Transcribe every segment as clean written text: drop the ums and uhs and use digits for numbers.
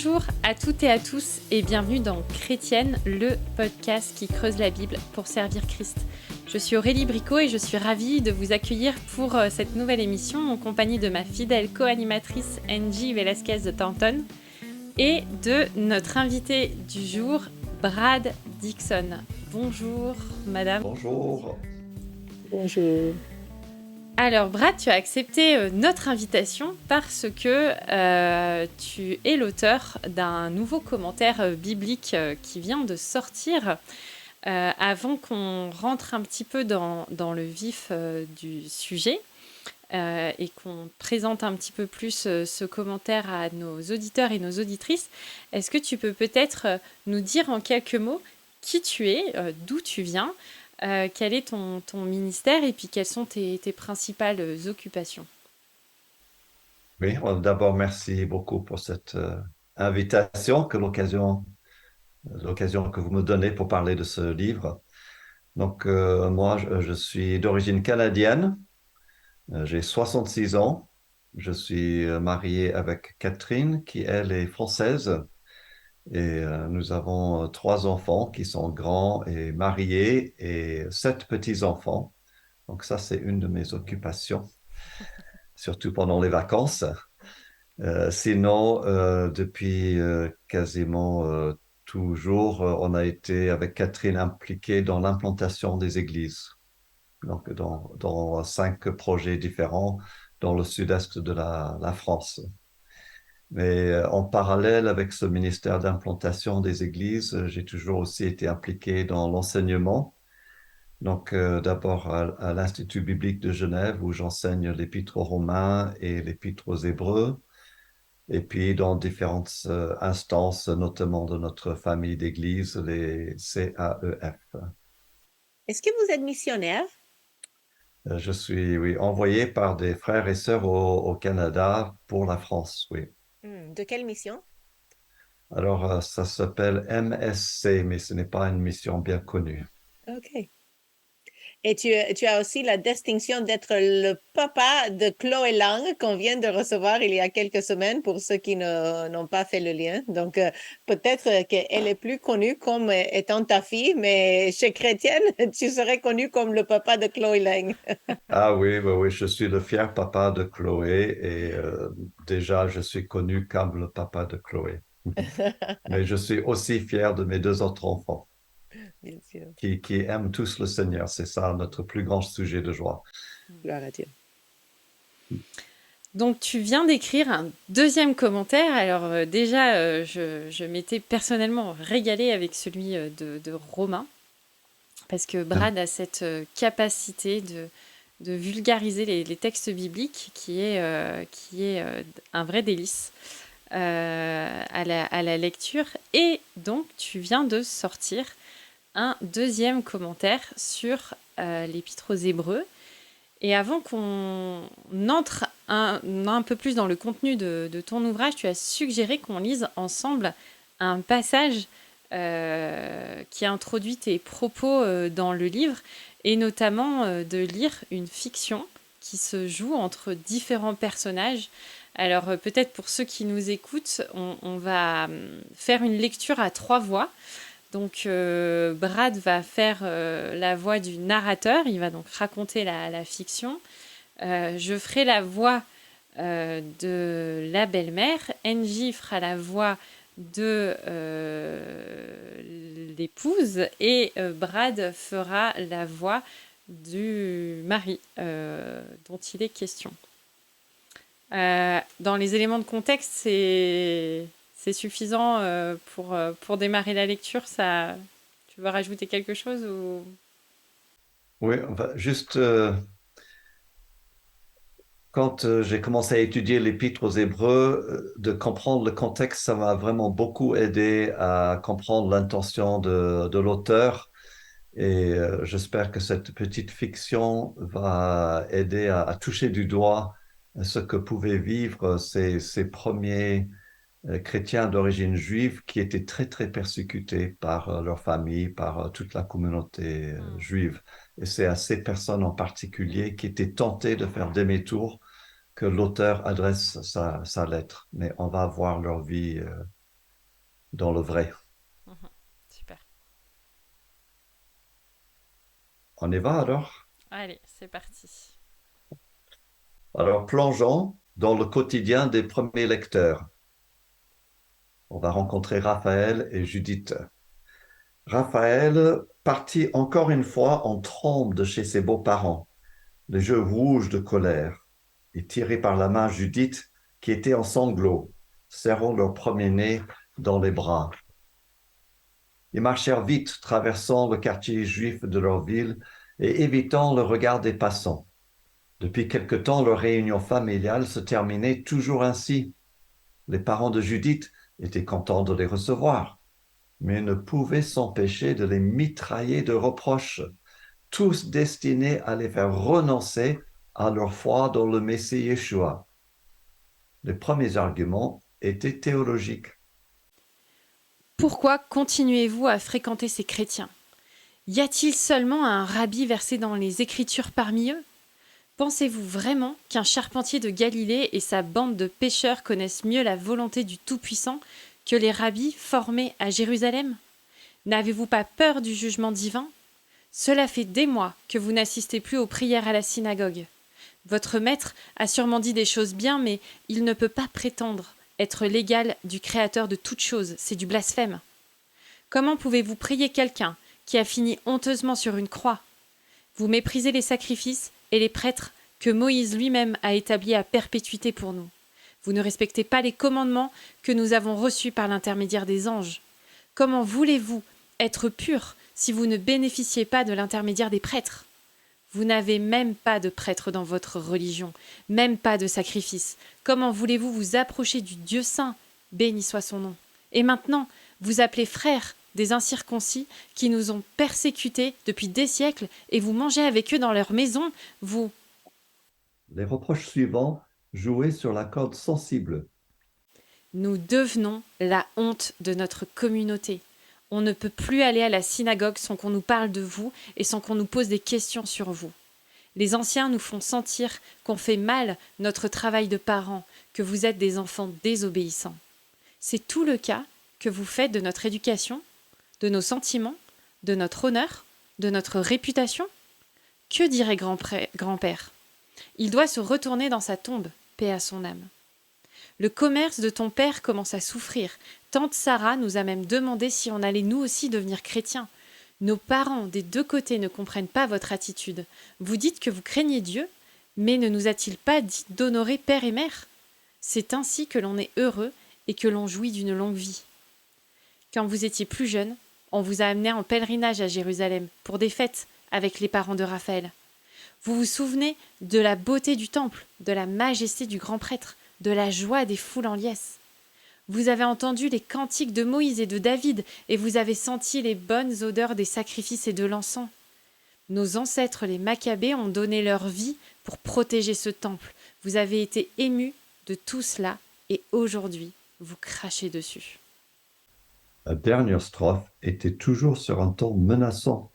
Bonjour à toutes et à tous et bienvenue dans Chrétienne, le podcast qui creuse la Bible pour servir Christ. Je suis Aurélie Bricot et je suis ravie de vous accueillir pour cette nouvelle émission en compagnie de ma fidèle co-animatrice Angie Velasquez de Taunton et de notre invité du jour, Brad Dixon. Bonjour madame. Bonjour. Bonjour. Alors Brad, tu as accepté notre invitation parce que tu es l'auteur d'un nouveau commentaire biblique qui vient de sortir. Avant qu'on rentre un petit peu dans le vif du sujet et qu'on présente un petit peu plus ce commentaire à nos auditeurs et nos auditrices, est-ce que tu peux peut-être nous dire en quelques mots qui tu es, d'où tu viens, quel est ton ministère et puis quelles sont tes principales occupations? Oui, d'abord, merci beaucoup pour cette invitation, l'occasion que vous me donnez pour parler de ce livre. Donc, moi, je suis d'origine canadienne. J'ai 66 ans. Je suis marié avec Catherine, qui, elle, est française. Et nous avons 3 enfants qui sont grands et mariés et 7 petits-enfants. Donc, ça, c'est une de mes occupations, surtout pendant les vacances. Sinon, depuis quasiment toujours, on a été avec Catherine impliqués dans l'implantation des églises, donc dans 5 projets différents dans le sud-est de la France. Mais en parallèle avec ce ministère d'implantation des églises, j'ai toujours aussi été impliqué dans l'enseignement. Donc d'abord à l'Institut biblique de Genève où j'enseigne l'Épître aux Romains et l'Épître aux Hébreux. Et puis dans différentes instances, notamment de notre famille d'église, les CAEF. Est-ce que vous êtes missionnaire? Je suis, oui, envoyé par des frères et sœurs au Canada pour la France, oui. De quelle mission? Alors, ça s'appelle MSC, mais ce n'est pas une mission bien connue. OK. Et tu as aussi la distinction d'être le papa de Chloé Lang qu'on vient de recevoir il y a quelques semaines pour ceux qui n'ont pas fait le lien. Donc, peut-être qu'elle est plus connue comme étant ta fille, mais chez Chrétienne, tu serais connu comme le papa de Chloé Lang. Ah oui, oui, oui, je suis le fier papa de Chloé et déjà, je suis connu comme le papa de Chloé. Mais je suis aussi fier de mes 2 autres enfants. Bien sûr. Qui aiment tous le Seigneur. C'est ça notre plus grand sujet de joie. Gloire à Dieu. Donc tu viens d'écrire un deuxième commentaire. Alors déjà, je m'étais personnellement régalée avec celui de Romain, parce que Brad a cette capacité de vulgariser les textes bibliques qui est un vrai délice à la lecture. Et donc tu viens de sortir un deuxième commentaire sur l'Épître aux Hébreux. Et avant qu'on entre un peu plus dans le contenu de ton ouvrage, tu as suggéré qu'on lise ensemble un passage qui introduit tes propos dans le livre, et notamment de lire une fiction qui se joue entre différents personnages. Alors peut-être pour ceux qui nous écoutent, on va faire une lecture à 3 voix. Donc Brad va faire la voix du narrateur, il va donc raconter la fiction. Je ferai la voix de la belle-mère, Angie fera la voix de l'épouse et Brad fera la voix du mari dont il est question. Dans les éléments de contexte, c'est suffisant pour démarrer la lecture. Ça, tu veux rajouter quelque chose ou... Oui, enfin, juste quand j'ai commencé à étudier l'Épître aux Hébreux, de comprendre le contexte, ça m'a vraiment beaucoup aidé à comprendre l'intention de l'auteur. Et j'espère que cette petite fiction va aider à toucher du doigt ce que pouvaient vivre ces premiers chrétiens d'origine juive qui étaient très, très persécutés par leur famille, par toute la communauté juive. Et c'est à ces personnes en particulier qui étaient tentées de faire demi-tour que l'auteur adresse sa lettre. Mais on va voir leur vie dans le vrai. Mhm. Super. On y va alors? Allez, c'est parti. Alors, plongeons dans le quotidien des premiers lecteurs. On va rencontrer Raphaël et Judith. Raphaël partit encore une fois en trombe de chez ses beaux-parents, les yeux rouges de colère, et tiré par la main Judith, qui était en sanglots, serrant leur premier-né dans les bras. Ils marchèrent vite, traversant le quartier juif de leur ville et évitant le regard des passants. Depuis quelque temps, leur réunion familiale se terminait toujours ainsi. Les parents de Judith étaient contents de les recevoir, mais ne pouvaient s'empêcher de les mitrailler de reproches, tous destinés à les faire renoncer à leur foi dans le Messie Yeshua. Les premiers arguments étaient théologiques. Pourquoi continuez-vous à fréquenter ces chrétiens? Y a-t-il seulement un rabbi versé dans les Écritures parmi eux? Pensez-vous vraiment qu'un charpentier de Galilée et sa bande de pêcheurs connaissent mieux la volonté du Tout-Puissant que les rabbis formés à Jérusalem? N'avez-vous pas peur du jugement divin? Cela fait des mois que vous n'assistez plus aux prières à la synagogue. Votre maître a sûrement dit des choses bien, mais il ne peut pas prétendre être l'égal du Créateur de toutes choses, c'est du blasphème. Comment pouvez-vous prier quelqu'un qui a fini honteusement sur une croix? Vous méprisez les sacrifices et les prêtres que Moïse lui-même a établis à perpétuité pour nous. Vous ne respectez pas les commandements que nous avons reçus par l'intermédiaire des anges. Comment voulez-vous être pur si vous ne bénéficiez pas de l'intermédiaire des prêtres? Vous n'avez même pas de prêtre dans votre religion, même pas de sacrifice. Comment voulez-vous vous approcher du Dieu saint? Béni soit son nom. Et maintenant, vous appelez frères des incirconcis qui nous ont persécutés depuis des siècles et vous mangez avec eux dans leur maison, vous... Les reproches suivants jouaient sur la corde sensible. Nous devenons la honte de notre communauté. On ne peut plus aller à la synagogue sans qu'on nous parle de vous et sans qu'on nous pose des questions sur vous. Les anciens nous font sentir qu'on fait mal notre travail de parents, que vous êtes des enfants désobéissants. C'est tout le cas que vous faites de notre éducation, de nos sentiments, de notre honneur, de notre réputation? Que dirait grand-père? Il doit se retourner dans sa tombe, paix à son âme. Le commerce de ton père commence à souffrir. Tante Sarah nous a même demandé si on allait nous aussi devenir chrétiens. Nos parents des deux côtés ne comprennent pas votre attitude. Vous dites que vous craignez Dieu, mais ne nous a-t-il pas dit d'honorer père et mère? C'est ainsi que l'on est heureux et que l'on jouit d'une longue vie. Quand vous étiez plus jeune, on vous a amené en pèlerinage à Jérusalem pour des fêtes avec les parents de Raphaël. Vous vous souvenez de la beauté du temple, de la majesté du grand prêtre, de la joie des foules en liesse. Vous avez entendu les cantiques de Moïse et de David, et vous avez senti les bonnes odeurs des sacrifices et de l'encens. Nos ancêtres, les Maccabées, ont donné leur vie pour protéger ce temple. Vous avez été émus de tout cela, et aujourd'hui, vous crachez dessus. La dernière strophe était toujours sur un ton menaçant.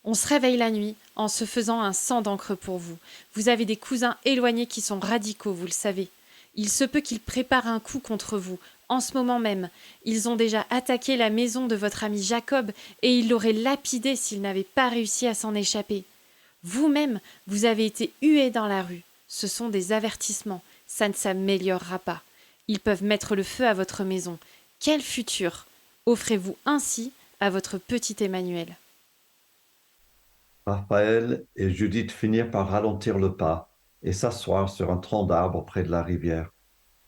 On se réveille la nuit en se faisant un sang d'encre pour vous. Vous avez des cousins éloignés qui sont radicaux, vous le savez. Il se peut qu'ils préparent un coup contre vous, en ce moment même. Ils ont déjà attaqué la maison de votre ami Jacob et ils l'auraient lapidé s'ils n'avaient pas réussi à s'en échapper. Vous-même, vous avez été hué dans la rue. Ce sont des avertissements, ça ne s'améliorera pas. Ils peuvent mettre le feu à votre maison. Quel futur offrez-vous ainsi à votre petit Emmanuel? Raphaël et Judith finirent par ralentir le pas et s'asseoir sur un tronc d'arbre près de la rivière.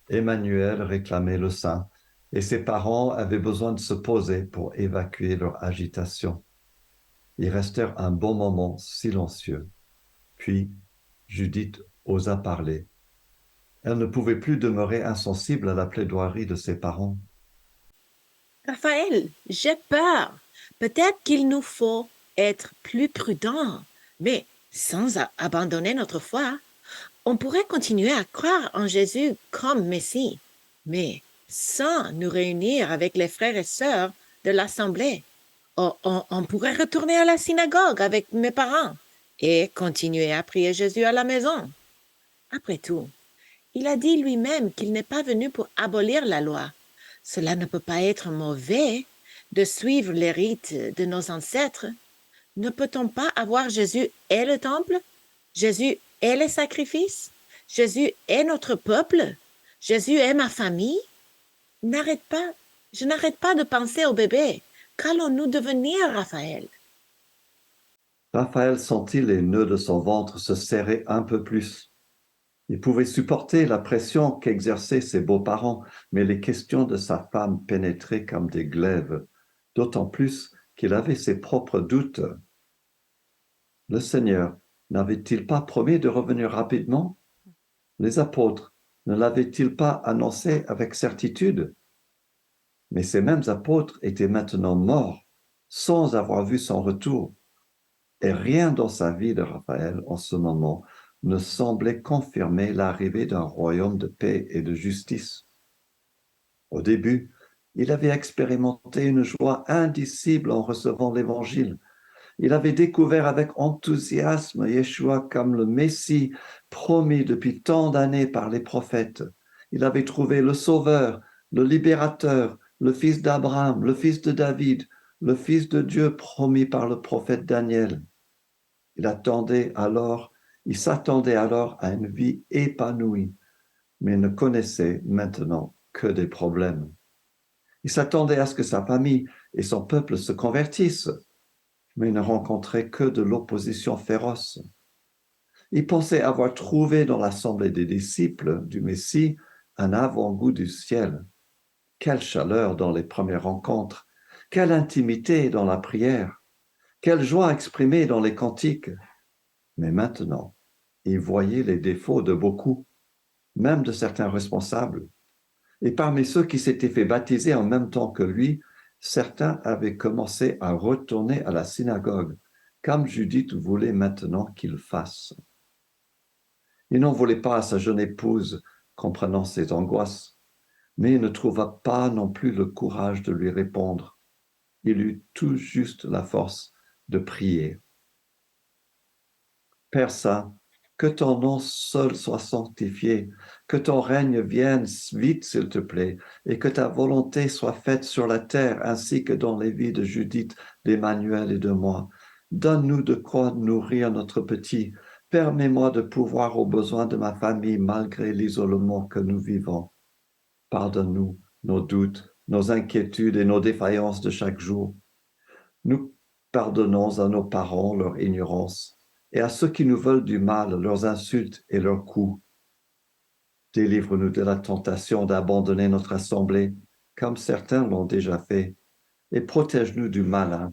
Emmanuel réclamait le sein et ses parents avaient besoin de se poser pour évacuer leur agitation. Ils restèrent un bon moment silencieux. Puis Judith osa parler. Elle ne pouvait plus demeurer insensible à la plaidoirie de ses parents. Raphaël, j'ai peur. Peut-être qu'il nous faut être plus prudents, mais sans abandonner notre foi. On pourrait continuer à croire en Jésus comme Messie, mais sans nous réunir avec les frères et sœurs de l'Assemblée. On pourrait retourner à la synagogue avec mes parents et continuer à prier Jésus à la maison. Après tout, il a dit lui-même qu'il n'est pas venu pour abolir la loi, Cela ne peut pas être mauvais de suivre les rites de nos ancêtres. Ne peut-on pas avoir Jésus et le temple, Jésus et les sacrifices, Jésus est notre peuple, Jésus est ma famille? Je n'arrête pas de penser au bébé. Qu'allons-nous devenir, Raphaël? Raphaël sentit les nœuds de son ventre se serrer un peu plus. Il pouvait supporter la pression qu'exerçaient ses beaux-parents, mais les questions de sa femme pénétraient comme des glaives, d'autant plus qu'il avait ses propres doutes. Le Seigneur n'avait-il pas promis de revenir rapidement? Les apôtres ne l'avaient-ils pas annoncé avec certitude? Mais ces mêmes apôtres étaient maintenant morts, sans avoir vu son retour. Et rien dans sa vie de Raphaël en ce moment ne semblait confirmer l'arrivée d'un royaume de paix et de justice. Au début, il avait expérimenté une joie indicible en recevant l'Évangile. Il avait découvert avec enthousiasme Yeshua comme le Messie promis depuis tant d'années par les prophètes. Il avait trouvé le Sauveur, le Libérateur, le Fils d'Abraham, le Fils de David, le Fils de Dieu promis par le prophète Daniel. Il s'attendait alors à une vie épanouie, mais ne connaissait maintenant que des problèmes. Il s'attendait à ce que sa famille et son peuple se convertissent, mais ne rencontrait que de l'opposition féroce. Il pensait avoir trouvé dans l'assemblée des disciples du Messie un avant-goût du ciel. Quelle chaleur dans les premières rencontres, quelle intimité dans la prière, quelle joie exprimée dans les cantiques. Mais maintenant, il voyait les défauts de beaucoup, même de certains responsables. Et parmi ceux qui s'étaient fait baptiser en même temps que lui, certains avaient commencé à retourner à la synagogue, comme Judith voulait maintenant qu'il fasse. Il n'en voulait pas à sa jeune épouse, comprenant ses angoisses, mais il ne trouva pas non plus le courage de lui répondre. Il eut tout juste la force de prier. Père Saint, que ton nom seul soit sanctifié, que ton règne vienne vite, s'il te plaît, et que ta volonté soit faite sur la terre ainsi que dans les vies de Judith, d'Emmanuel et de moi. Donne-nous de quoi nourrir notre petit. Permets-moi de pourvoir aux besoins de ma famille malgré l'isolement que nous vivons. Pardonne-nous nos doutes, nos inquiétudes et nos défaillances de chaque jour. Nous pardonnons à nos parents leur ignorance et à ceux qui nous veulent du mal, leurs insultes et leurs coups. Délivre-nous de la tentation d'abandonner notre assemblée, comme certains l'ont déjà fait, et protège-nous du malin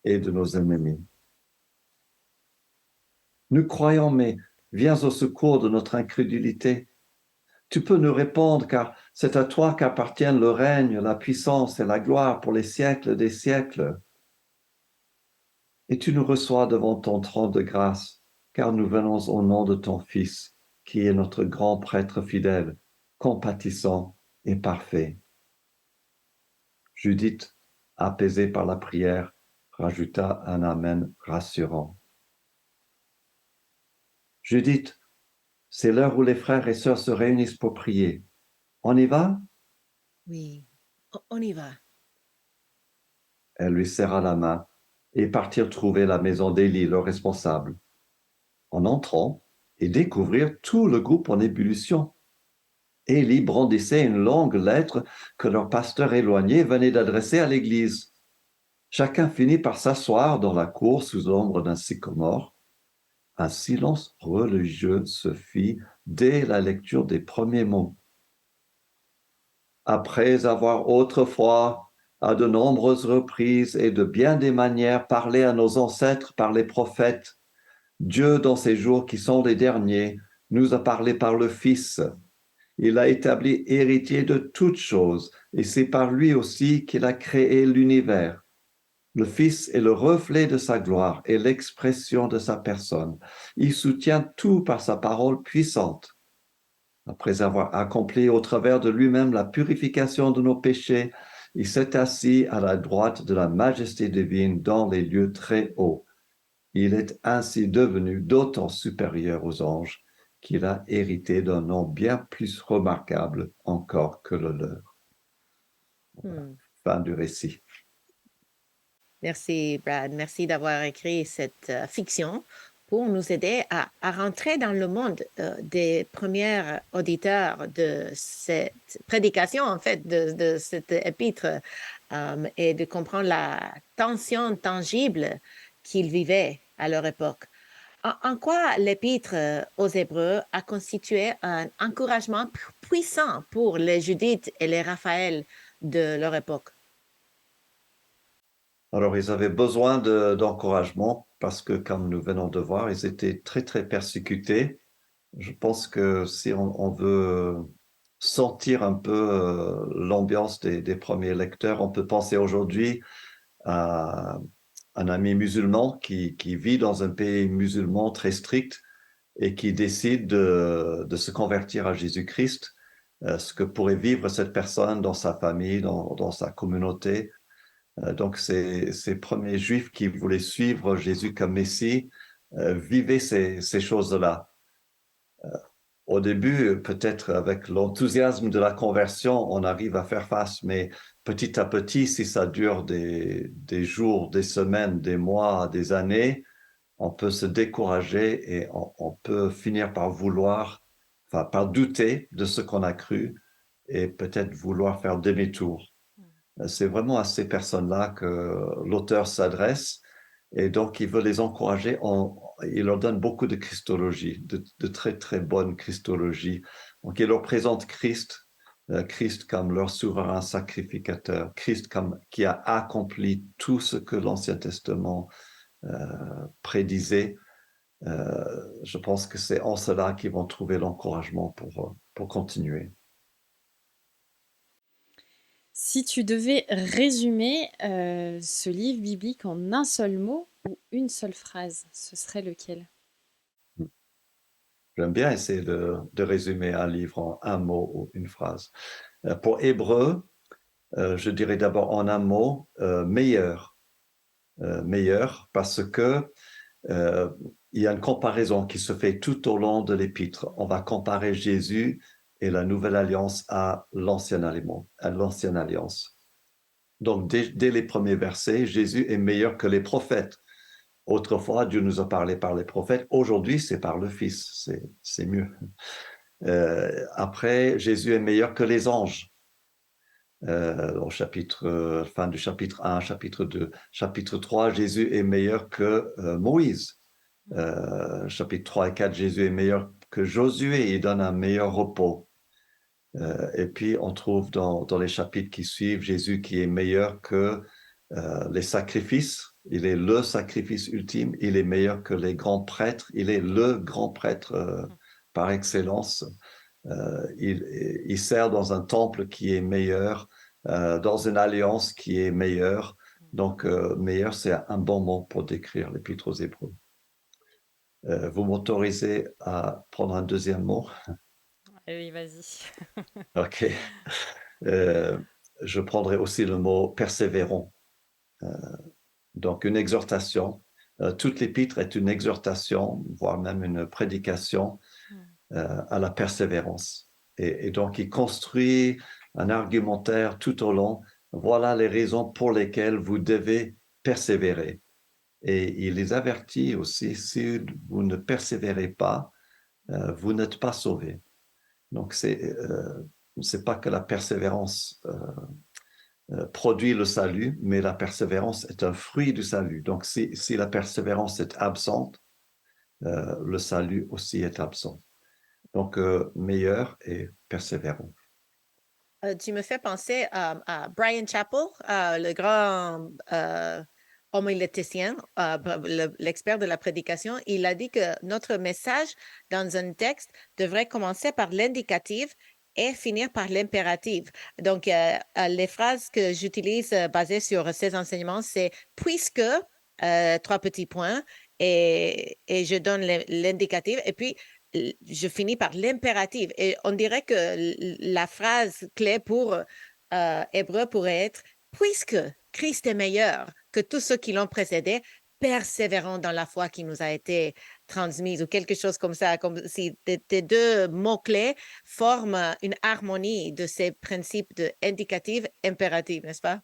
et de nos ennemis. Nous croyons, mais viens au secours de notre incrédulité. Tu peux nous répondre, car c'est à toi qu'appartiennent le règne, la puissance et la gloire pour les siècles des siècles. Et tu nous reçois devant ton trône de grâce, car nous venons au nom de ton Fils, qui est notre grand prêtre fidèle, compatissant et parfait. Judith, apaisée par la prière, rajouta un amen rassurant. Judith, c'est l'heure où les frères et sœurs se réunissent pour prier. On y va? Oui, on y va. Elle lui serra la main et partirent trouver la maison d'Élie, le responsable. En entrant, ils découvrirent tout le groupe en ébullition. Élie brandissait une longue lettre que leur pasteur éloigné venait d'adresser à l'Église. Chacun finit par s'asseoir dans la cour sous l'ombre d'un sycomore. Un silence religieux se fit dès la lecture des premiers mots. Après avoir autrefois, à de nombreuses reprises et de bien des manières, parlé à nos ancêtres par les prophètes, Dieu, dans ces jours qui sont les derniers, nous a parlé par le Fils. Il a établi héritier de toutes choses, et c'est par lui aussi qu'il a créé l'univers. Le Fils est le reflet de sa gloire et l'expression de sa personne. Il soutient tout par sa parole puissante. Après avoir accompli au travers de lui-même la purification de nos péchés, il s'est assis à la droite de la majesté divine dans les lieux très hauts. Il est ainsi devenu d'autant supérieur aux anges qu'il a hérité d'un nom bien plus remarquable encore que le leur. Hmm. Fin du récit. Merci, Brad. Merci d'avoir écrit cette fiction pour nous aider à rentrer dans le monde des premiers auditeurs de cette prédication, en fait, de cet épître, et de comprendre la tension tangible qu'ils vivaient à leur époque. En quoi l'épître aux Hébreux a constitué un encouragement puissant pour les Judith et les Raphaël de leur époque? Alors, ils avaient besoin d'encouragement parce que, comme nous venons de voir, ils étaient très, très persécutés. Je pense que si on veut sentir un peu l'ambiance des premiers lecteurs, on peut penser aujourd'hui à un ami musulman qui vit dans un pays musulman très strict et qui décide de se convertir à Jésus-Christ, ce que pourrait vivre cette personne dans sa famille, dans sa communauté. Donc, ces premiers Juifs qui voulaient suivre Jésus comme Messie vivaient ces choses-là. Au début, peut-être avec l'enthousiasme de la conversion, on arrive à faire face, mais petit à petit, si ça dure des jours, des semaines, des mois, des années, on peut se décourager et on peut finir par par douter de ce qu'on a cru et peut-être vouloir faire demi-tour. C'est vraiment à ces personnes-là que l'auteur s'adresse et donc il veut les encourager. Il leur donne beaucoup de christologie, de très très bonne christologie. Donc il leur présente Christ, Christ comme leur souverain sacrificateur, Christ comme qui a accompli tout ce que l'Ancien Testament prédisait. Je pense que c'est en cela qu'ils vont trouver l'encouragement pour continuer. Si tu devais résumer ce livre biblique en un seul mot ou une seule phrase, ce serait lequel? J'aime bien essayer de résumer un livre en un mot ou une phrase. Pour Hébreu, je dirais d'abord en un mot, meilleur. Meilleur parce que il y a une comparaison qui se fait tout au long de l'épître. On va comparer Jésus et la nouvelle alliance à l'ancienne alliance. Donc, dès les premiers versets, Jésus est meilleur que les prophètes. Autrefois, Dieu nous a parlé par les prophètes. Aujourd'hui, c'est par le Fils. C'est mieux. Après, Jésus est meilleur que les anges. Fin du chapitre 1, chapitre 2. Chapitre 3, Jésus est meilleur que Moïse. Chapitre 3 et 4, Jésus est meilleur que Josué. Il donne un meilleur repos. Et puis, on trouve dans les chapitres qui suivent Jésus qui est meilleur que les sacrifices. Il est le sacrifice ultime. Il est meilleur que les grands prêtres. Il est le grand prêtre par excellence. Il sert dans un temple qui est meilleur, dans une alliance qui est meilleure. Donc, meilleur, c'est un bon mot pour décrire l'Épître aux Hébreux. Vous m'autorisez à prendre un deuxième mot? Oui, vas-y. OK. Je prendrai aussi le mot persévérant. Donc, une exhortation. Toute l'Épître est une exhortation, voire même une prédication à la persévérance. Et donc, il construit un argumentaire tout au long. Voilà les raisons pour lesquelles vous devez persévérer. Et il les avertit aussi, si vous ne persévérez pas, vous n'êtes pas sauvés. Donc, c'est pas que la persévérance produit le salut, mais la persévérance est un fruit du salut. Donc, si la persévérance est absente, le salut aussi est absent. Donc, meilleur et persévérant. Tu me fais penser à Brian Chappell, le grand homiléticien, l'expert de la prédication. Il a dit que notre message dans un texte devrait commencer par l'indicatif et finir par l'impératif. Donc, les phrases que j'utilise basées sur ces enseignements, c'est puisque, trois petits points, et je donne l'indicatif. Et puis, je finis par l'impératif. Et on dirait que la phrase clé pour Hébreu pourrait être puisque Christ est meilleur que tous ceux qui l'ont précédé, persévérant dans la foi qui nous a été transmise ou quelque chose comme ça, comme si tes deux mots-clés forment une harmonie de ces principes de indicatif, impératif, n'est-ce pas?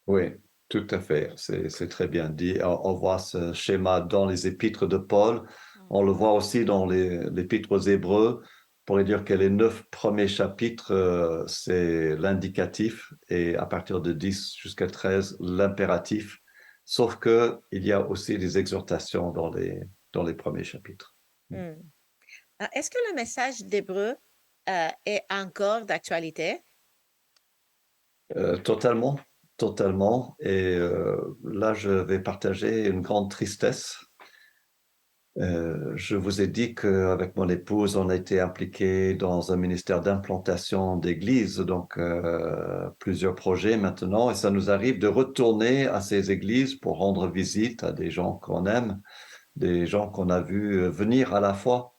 Oui, tout à fait. C'est très bien dit. On voit ce schéma dans les épîtres de Paul. On le voit aussi dans l'épître aux Hébreux. On pourrait dire que les 9 premiers chapitres, c'est l'indicatif et à partir de 10 jusqu'à 13, l'impératif. Sauf que il y a aussi des exhortations dans les premiers chapitres. Hmm. Est-ce que le message d'Hébreu est encore d'actualité? Totalement, totalement. Et là, je vais partager une grande tristesse. Je vous ai dit qu'avec mon épouse, on a été impliqué dans un ministère d'implantation d'églises, donc plusieurs projets maintenant, et ça nous arrive de retourner à ces églises pour rendre visite à des gens qu'on aime, des gens qu'on a vus venir à la foi.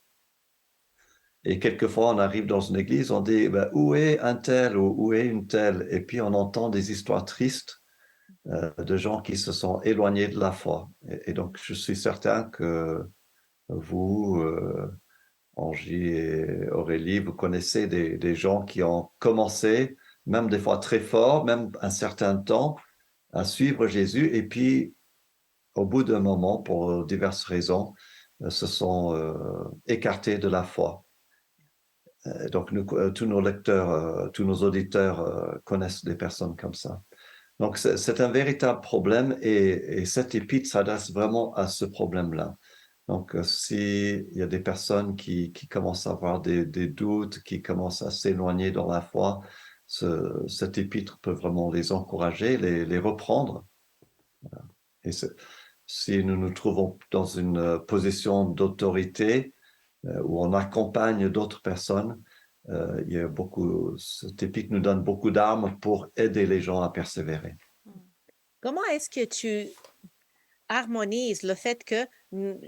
Et quelquefois, on arrive dans une église, on dit ben, où est un tel ou où est une telle, et puis on entend des histoires tristes de gens qui se sont éloignés de la foi. Et donc, je suis certain que vous, Angie et Aurélie, vous connaissez des gens qui ont commencé, même des fois très fort, même un certain temps, à suivre Jésus, et puis au bout d'un moment, pour diverses raisons, se sont écartés de la foi. Donc, tous nos lecteurs, tous nos auditeurs connaissent des personnes comme ça. Donc, c'est un véritable problème et cette épître s'adresse vraiment à ce problème-là. Donc, s'il y a des personnes qui commencent à avoir des doutes, qui commencent à s'éloigner dans la foi, cet épître peut vraiment les encourager, les reprendre. Et si nous nous trouvons dans une position d'autorité où on accompagne d'autres personnes, il y a cet épître nous donne beaucoup d'armes pour aider les gens à persévérer. Comment est-ce que tu harmonise le fait que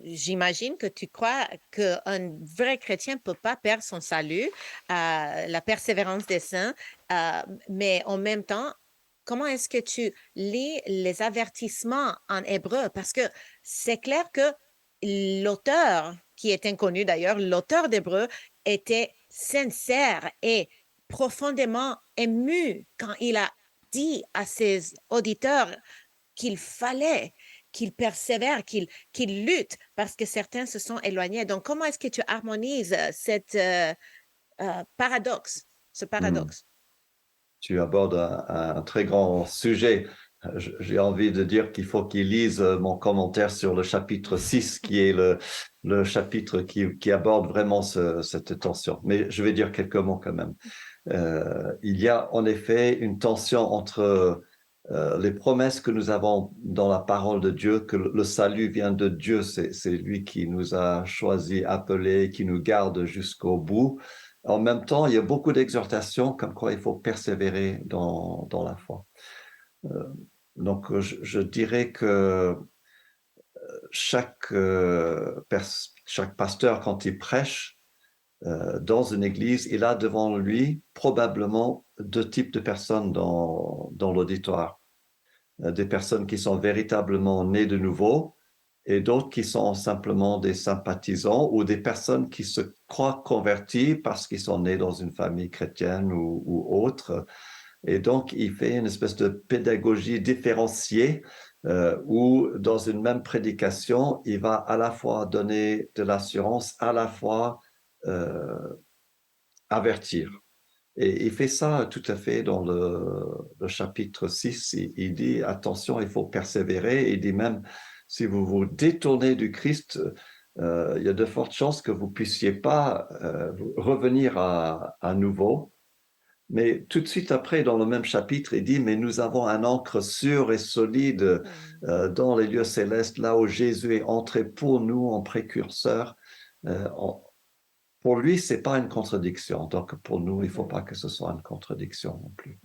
j'imagine que tu crois qu'un vrai chrétien ne peut pas perdre son salut, la persévérance des saints, mais en même temps, comment est-ce que tu lis les avertissements en hébreu? Parce que c'est clair que l'auteur, qui est inconnu d'ailleurs, l'auteur d'hébreu était sincère et profondément ému quand il a dit à ses auditeurs qu'il fallait qu'ils persévèrent, qu'ils luttent parce que certains se sont éloignés. Donc, comment est-ce que tu harmonises cette paradoxe, ce paradoxe? Tu abordes un très grand sujet. J'ai envie de dire qu'il faut qu'ils lisent mon commentaire sur le chapitre 6, qui est le chapitre qui aborde vraiment cette tension. Mais je vais dire quelques mots quand même. Il y a en effet une tension entre les promesses que nous avons dans la parole de Dieu, que le salut vient de Dieu, c'est lui qui nous a choisis, appelés, qui nous garde jusqu'au bout. En même temps, il y a beaucoup d'exhortations comme quoi il faut persévérer dans la foi. Donc, je dirais que chaque pasteur, quand il prêche dans une église, il a devant lui probablement 2 types de personnes dans l'auditoire. Des personnes qui sont véritablement nées de nouveau et d'autres qui sont simplement des sympathisants ou des personnes qui se croient converties parce qu'ils sont nés dans une famille chrétienne ou autre. Et donc, il fait une espèce de pédagogie différenciée où, dans une même prédication, il va à la fois donner de l'assurance, à la fois avertir. Et il fait ça tout à fait dans le chapitre 6. Il dit, attention, il faut persévérer. Il dit même, si vous vous détournez du Christ, il y a de fortes chances que vous puissiez pas revenir à nouveau. Mais tout de suite après, dans le même chapitre, il dit, mais nous avons un ancre sûr et solide dans les lieux célestes, là où Jésus est entré pour nous en précurseur. Pour lui, c'est pas une contradiction. Donc, pour nous, il faut pas que ce soit une contradiction non plus.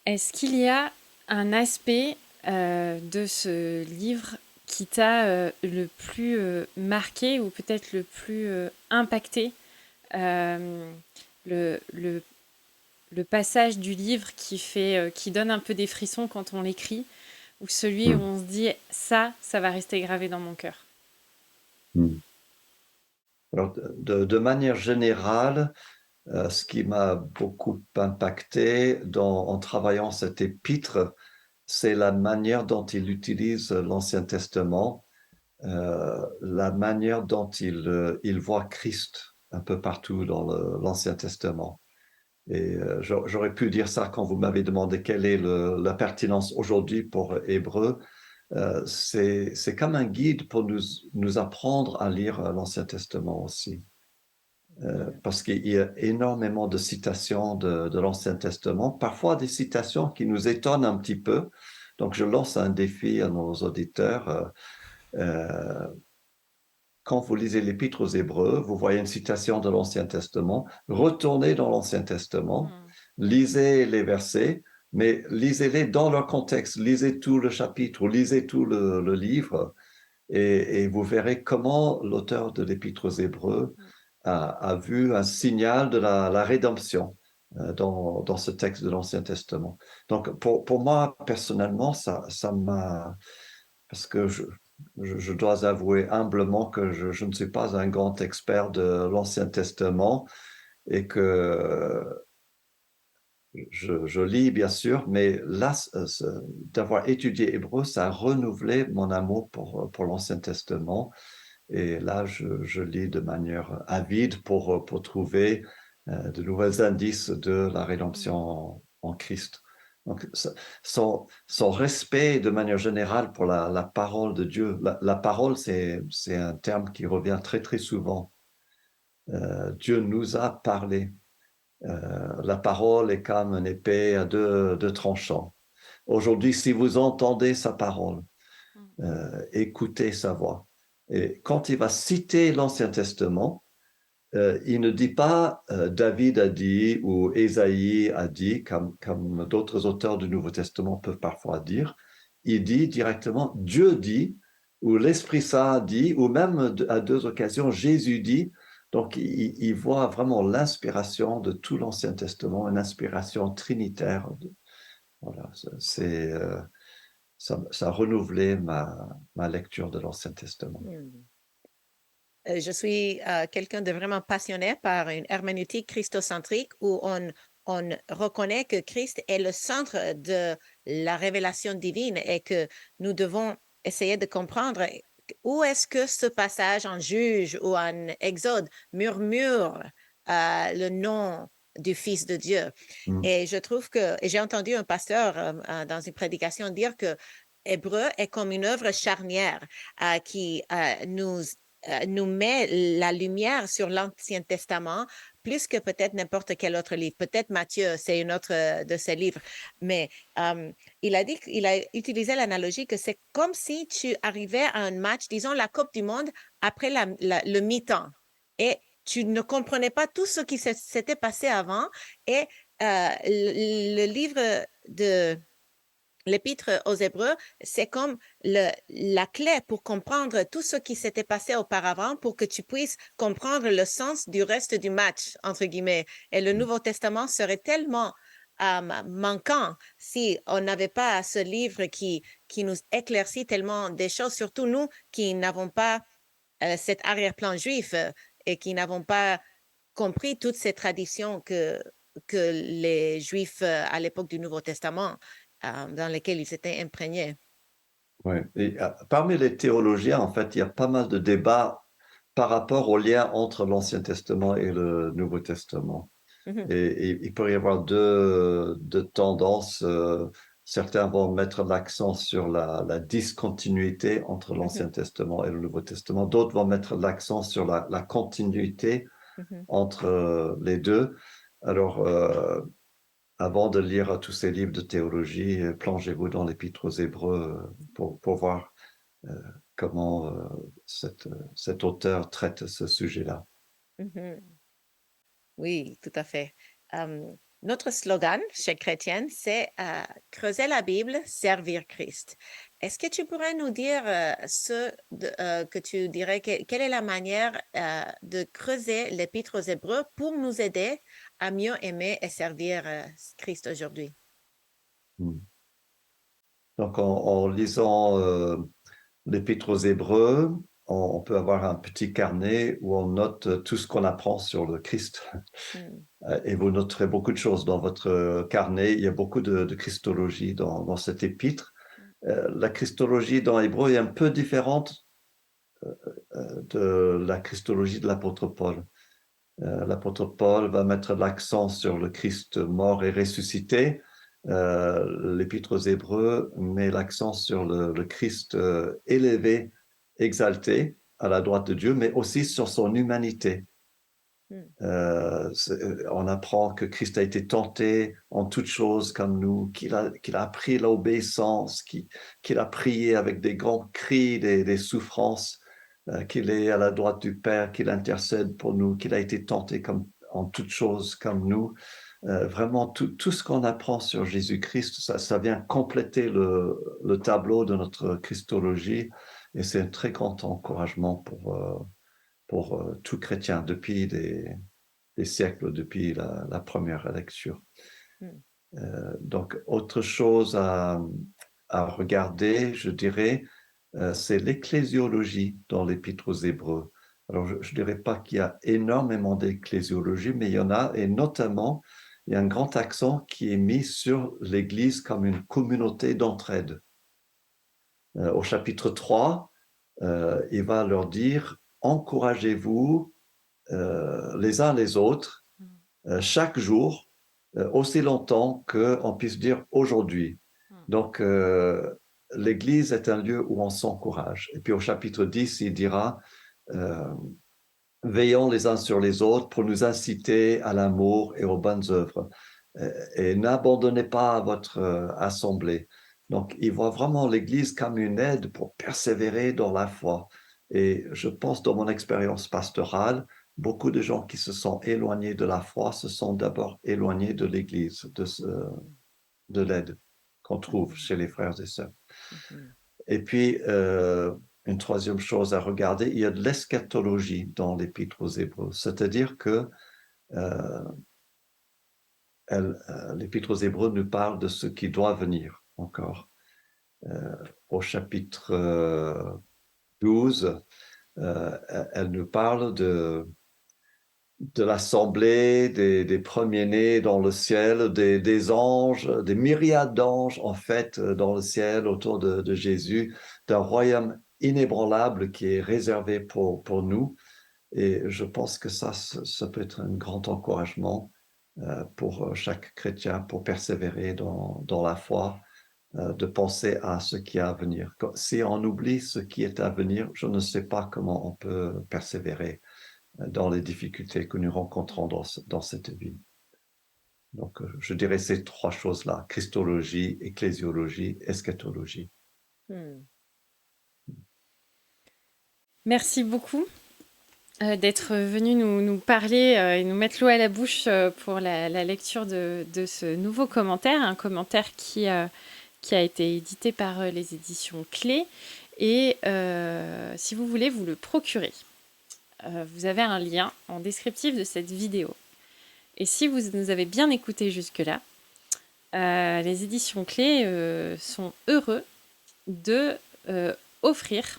Est-ce qu'il y a un aspect de ce livre qui t'a le plus marqué ou peut-être le plus impacté, le passage du livre qui donne un peu des frissons quand on l'écrit, ou celui où on se dit ça va rester gravé dans mon cœur? Alors, de manière générale, ce qui m'a beaucoup impacté en travaillant cet épître, c'est la manière dont il utilise l'Ancien Testament, la manière dont il voit Christ un peu partout dans l'Ancien Testament. Et j'aurais pu dire ça quand vous m'avez demandé quelle est la pertinence aujourd'hui pour Hébreu. C'est comme un guide pour nous apprendre à lire l'Ancien Testament aussi. Parce qu'il y a énormément de citations de l'Ancien Testament, parfois des citations qui nous étonnent un petit peu. Donc, je lance un défi à nos auditeurs. Quand vous lisez l'Épître aux Hébreux, vous voyez une citation de l'Ancien Testament, retournez dans l'Ancien Testament, lisez les versets, mais lisez-les dans leur contexte, lisez tout le chapitre, lisez tout le livre, et vous verrez comment l'auteur de l'Épître aux Hébreux a vu un signal de la rédemption dans ce texte de l'Ancien Testament. Donc, pour moi, personnellement, ça m'a... Parce que je dois avouer humblement que je ne suis pas un grand expert de l'Ancien Testament et que je lis, bien sûr, mais là, d'avoir étudié hébreu, ça a renouvelé mon amour pour l'Ancien Testament. Et là, je lis de manière avide pour trouver de nouveaux indices de la rédemption en Christ. Donc, son respect de manière générale pour la parole de Dieu. La parole, c'est un terme qui revient très, très souvent. Dieu nous a parlé. La parole est comme une épée à deux tranchants. Aujourd'hui, si vous entendez sa parole, écoutez sa voix. Et quand il va citer l'Ancien Testament, il ne dit pas David a dit ou Ésaïe a dit, comme d'autres auteurs du Nouveau Testament peuvent parfois dire. Il dit directement Dieu dit, ou l'Esprit Saint dit, ou même à deux occasions Jésus dit. Donc, il voit vraiment l'inspiration de tout l'Ancien Testament, une inspiration trinitaire. Voilà, ça a renouvelé ma lecture de l'Ancien Testament. Je suis quelqu'un de vraiment passionné par une herméneutique christocentrique où on reconnaît que Christ est le centre de la révélation divine et que nous devons essayer de comprendre où est-ce que ce passage en Juge ou en Exode murmure le nom du Fils de Dieu. Et je trouve que, et j'ai entendu un pasteur dans une prédication dire que Hébreu est comme une œuvre charnière qui nous met la lumière sur l'Ancien Testament plus que peut-être n'importe quel autre livre. Peut-être Matthieu, c'est une autre de ses livres. Mais il a utilisé l'analogie que c'est comme si tu arrivais à un match, disons la Coupe du Monde, après le mi-temps. Et tu ne comprenais pas tout ce qui s'était passé avant. Et le livre de l'Épître aux Hébreux, c'est comme la clé pour comprendre tout ce qui s'était passé auparavant pour que tu puisses comprendre le sens du reste du match, entre guillemets. Et le Nouveau Testament serait tellement manquant si on n'avait pas ce livre qui nous éclaircit tellement des choses, surtout nous qui n'avons pas cet arrière-plan juif et qui n'avons pas compris toutes ces traditions que les Juifs à l'époque du Nouveau Testament dans lesquels ils étaient imprégnés. Oui. Et parmi les théologiens, en fait, il y a pas mal de débats par rapport au lien entre l'Ancien Testament et le Nouveau Testament. Et il peut y avoir deux tendances. Certains vont mettre l'accent sur la discontinuité entre l'Ancien Testament et le Nouveau Testament. D'autres vont mettre l'accent sur la continuité entre les deux. Alors, avant de lire tous ces livres de théologie, plongez-vous dans l'Épître aux Hébreux pour voir comment cet auteur traite ce sujet-là. Oui, tout à fait. Notre slogan chez Chrétienne, c'est creuser la Bible, servir Christ. Est-ce que tu pourrais nous dire que tu dirais, quelle est la manière de creuser l'Épître aux Hébreux pour nous aider à mieux aimer et servir Christ aujourd'hui? Donc, en lisant l'Épître aux Hébreux, on peut avoir un petit carnet où on note tout ce qu'on apprend sur le Christ. Et vous noterez beaucoup de choses dans votre carnet. Il y a beaucoup de christologie dans cet épître. La christologie dans l'hébreu est un peu différente de la christologie de l'apôtre Paul. L'apôtre Paul va mettre l'accent sur le Christ mort et ressuscité. L'Épître aux Hébreux met l'accent sur le Christ élevé, exalté à la droite de Dieu, mais aussi sur son humanité. On apprend que Christ a été tenté en toutes choses comme nous, qu'il a appris l'obéissance, qu'il a prié avec des grands cris, des souffrances, qu'il est à la droite du Père, qu'il intercède pour nous, qu'il a été tenté en toutes choses comme nous. Vraiment, tout ce qu'on apprend sur Jésus-Christ, ça vient compléter le tableau de notre Christologie, et c'est un très grand encouragement pour tout chrétien depuis des siècles, depuis la première lecture. Donc, autre chose à regarder, je dirais, c'est l'ecclésiologie dans l'Épître aux Hébreux. Alors, je ne dirais pas qu'il y a énormément d'ecclésiologie, mais il y en a, et notamment, il y a un grand accent qui est mis sur l'Église comme une communauté d'entraide. Au chapitre 3, il va leur dire « Encouragez-vous les uns les autres chaque jour, aussi longtemps qu'on puisse dire aujourd'hui. » Donc, l'Église est un lieu où on s'encourage. Et puis au chapitre 10, il dira veillons les uns sur les autres pour nous inciter à l'amour et aux bonnes œuvres. Et n'abandonnez pas votre assemblée. Donc, il voit vraiment l'Église comme une aide pour persévérer dans la foi. Et je pense, dans mon expérience pastorale, beaucoup de gens qui se sont éloignés de la foi se sont d'abord éloignés de l'Église, de l'aide qu'on trouve chez les frères et sœurs. Et puis, une troisième chose à regarder, il y a de l'eschatologie dans l'Épître aux Hébreux, c'est-à-dire que l'Épître aux Hébreux nous parle de ce qui doit venir encore. Au chapitre 12, elle nous parle de l'assemblée des premiers-nés dans le ciel, des anges, des myriades d'anges en fait dans le ciel autour de Jésus, d'un royaume inébranlable qui est réservé pour nous. Et je pense que ça peut être un grand encouragement pour chaque chrétien pour persévérer dans la foi, de penser à ce qui est à venir. Si on oublie ce qui est à venir, je ne sais pas comment on peut persévérer dans les difficultés que nous rencontrons dans cette vie. Donc, je dirais ces trois choses-là, christologie, ecclésiologie, eschatologie. Merci beaucoup d'être venu nous parler et nous mettre l'eau à la bouche pour la lecture de ce nouveau commentaire, un commentaire qui a été édité par les éditions Clés. Et si vous voulez vous le procurer, vous avez un lien en descriptif de cette vidéo. Et si vous nous avez bien écouté jusque-là, les éditions Clés sont heureux de offrir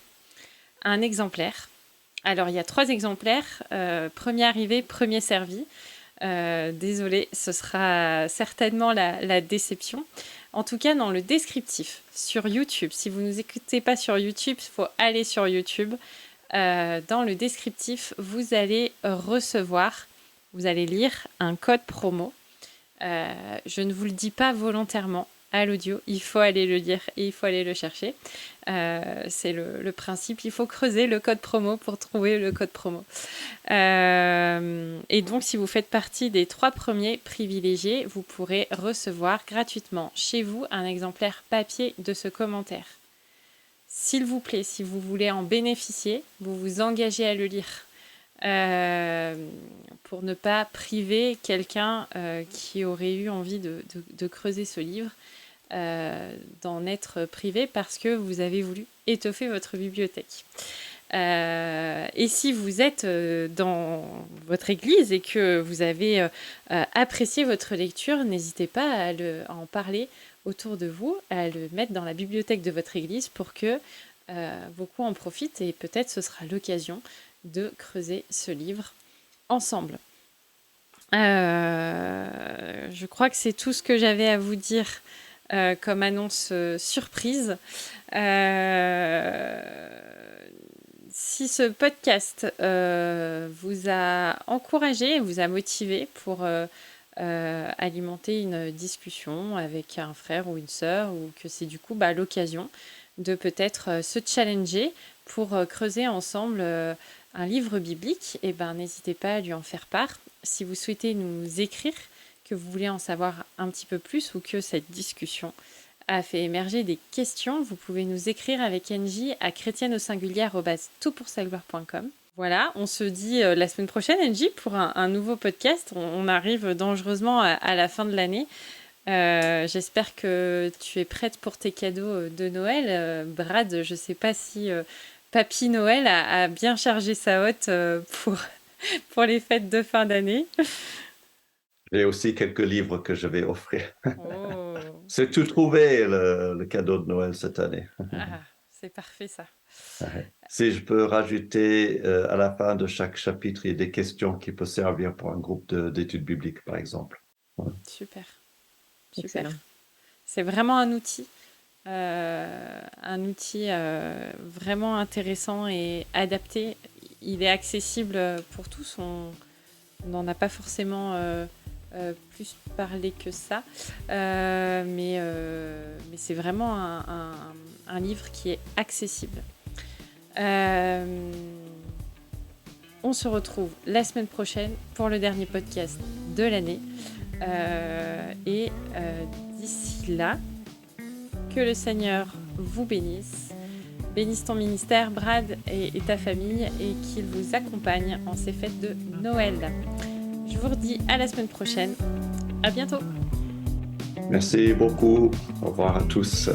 un exemplaire. Alors, il y a 3 exemplaires. Premier arrivé, premier servi. Désolée, ce sera certainement la déception. En tout cas, dans le descriptif sur YouTube, si vous ne nous écoutez pas sur YouTube, il faut aller sur YouTube. Dans le descriptif, vous allez lire un code promo. Je ne vous le dis pas volontairement à l'audio, il faut aller le lire et il faut aller le chercher. C'est le principe, il faut creuser le code promo pour trouver le code promo. Et donc, si vous faites partie des 3 premiers privilégiés, vous pourrez recevoir gratuitement chez vous un exemplaire papier de ce commentaire. S'il vous plaît, si vous voulez en bénéficier, vous vous engagez à le lire pour ne pas priver quelqu'un qui aurait eu envie de creuser ce livre, d'en être privé parce que vous avez voulu étoffer votre bibliothèque. Et si vous êtes dans votre église et que vous avez apprécié votre lecture, n'hésitez pas à en parler autour de vous à le mettre dans la bibliothèque de votre église pour que beaucoup en profitent et peut-être ce sera l'occasion de creuser ce livre ensemble. Je crois que c'est tout ce que j'avais à vous dire comme annonce surprise. Si ce podcast vous a encouragé, vous a motivé pour alimenter une discussion avec un frère ou une sœur, ou que c'est du coup l'occasion de peut-être se challenger pour creuser ensemble un livre biblique, et n'hésitez pas à lui en faire part. Si vous souhaitez nous écrire, que vous voulez en savoir un petit peu plus ou que cette discussion a fait émerger des questions, vous pouvez nous écrire avec NJ à chrétienne@toutpoursagloire.com. Voilà, on se dit la semaine prochaine, NJ, pour un nouveau podcast. On arrive dangereusement à la fin de l'année. J'espère que tu es prête pour tes cadeaux de Noël. Brad, je ne sais pas si Papy Noël a bien chargé sa hotte pour les fêtes de fin d'année. J'ai aussi quelques livres que je vais offrir. Oh. C'est tout trouvé, le cadeau de Noël cette année. Ah, c'est parfait ça. Si je peux rajouter à la fin de chaque chapitre, il y a des questions qui peuvent servir pour un groupe d'études bibliques, par exemple. Ouais. Super. Excellent. C'est vraiment un outil vraiment intéressant et adapté. Il est accessible pour tous. On n'en a pas forcément plus parlé que ça, mais c'est vraiment un livre qui est accessible. On se retrouve la semaine prochaine pour le dernier podcast de l'année. D'ici là, que le Seigneur vous bénisse. Bénisse ton ministère, Brad, et ta famille, et qu'il vous accompagne en ces fêtes de Noël. Je vous redis à la semaine prochaine. À bientôt. Merci beaucoup. Au revoir à tous.